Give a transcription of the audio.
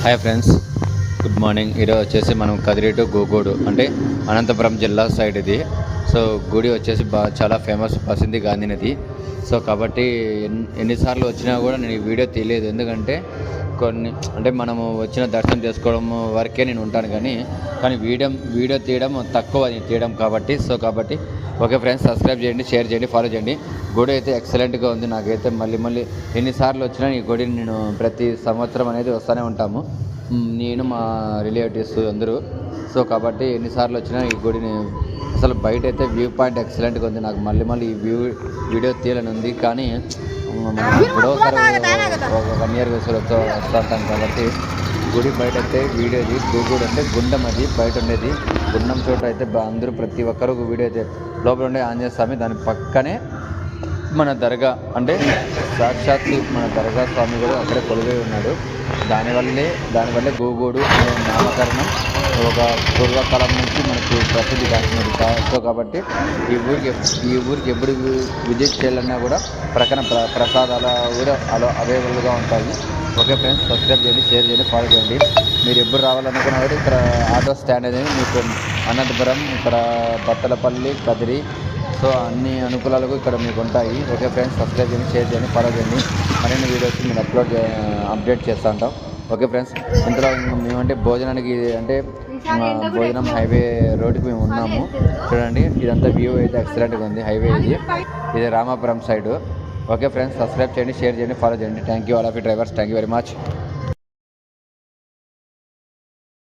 Hi friends, good morning. ఈరోజు వచ్చేసి మనం కదిరి టు గోగోడు అంటే అనంతపురం జిల్లా సైడ్ ఇది. సో గుడి వచ్చేసి చాలా ఫేమస్, ప్రసిద్ధి గాంధీనది. సో కాబట్టి ఎన్నిసార్లు వచ్చినా కూడా నేను ఈ వీడియో తీయలేదు. ఎందుకంటే అంటే మనము వచ్చిన దర్శనం చేసుకోవడం వరకే నేను ఉంటాను, కానీ వీడియో తీయడం తక్కువ తీయడం కాబట్టి. ఓకే ఫ్రెండ్స్, సబ్స్క్రైబ్ చేయండి, షేర్ చేయండి, ఫాలో చేయండి. గుడి అయితే ఎక్సలెంట్గా ఉంది. నాకైతే మళ్ళీ ఎన్నిసార్లు వచ్చినా ఈ గుడిని నేను ప్రతి సంవత్సరం అనేది వస్తూనే ఉంటాము, నేను మా రిలేటివ్స్ అందరూ. సో కాబట్టి ఎన్నిసార్లు వచ్చినా ఈ గుడిని అసలు బయట అయితే వ్యూ పాయింట్ ఎక్సలెంట్గా ఉంది. నాకు మళ్ళీ ఈ వీడియో తీయాలని ఉంది, కానీ ఎప్పుడో ఒకసారి 1 year వస్తూ ఉంటాం కాబట్టి గుడి బయట అయితే వీడియో గూగుడు అంటే గుండం, అది బయట ఉండేది గుండం చోట అయితే అందరూ ప్రతి ఒక్కరు వీడియో అయితే. లోపల ఉండే ఆంజనేయ స్వామి, దాని పక్కనే మన దర్గా, అంటే సాక్షాత్తు మన దర్గా స్వామి కూడా అక్కడే కొలువై ఉన్నాడు. దానివల్లే గూగూడు అనే నామకరణం ఒక పూర్వకాలం నుంచి మనకు ప్రసిద్ధి కాసినది. సో కాబట్టి ఈ ఊరికి ఎప్పుడు విజిట్ చేయాలన్నా కూడా ప్రక్కన ప్రసాదాలు కూడా అవైలబుల్గా ఉంటాయి. ఓకే ఫ్రెండ్స్, సబ్స్క్రైబ్ చేయండి, షేర్ చేయండి, ఫాలో చేయండి. మీరు ఎప్పుడు రావాలనుకున్నా కూడా ఇక్కడ ఆటో స్టాండ్ అనేది మీకు అనంతపురం, ఇక్కడ బత్తలపల్లి, కదిరి, సో అన్ని అనుకూలాలకు ఇక్కడ మీకు ఉంటాయి. ఓకే ఫ్రెండ్స్, సబ్స్క్రైబ్ చేయండి, షేర్ చేయండి, ఫాలో చేయండి. మరిన్ని వీడియోస్ మేము అప్డేట్ చేస్తూ ఉంటాం. ఓకే ఫ్రెండ్స్, ఇంతలో మేమంటే భోజనానికి అంటే భోజనం హైవే రోడ్డుకి మేము ఉన్నాము. చూడండి, ఇదంతా వ్యూ అయితే ఎక్సలెంట్గా ఉంది. హైవే ఇది Ramapuram side. Okay friends, subscribe చేయండి, షేర్ చేయండి, ఫాలో చేయండి. Thank you all of you drivers, thank you very much.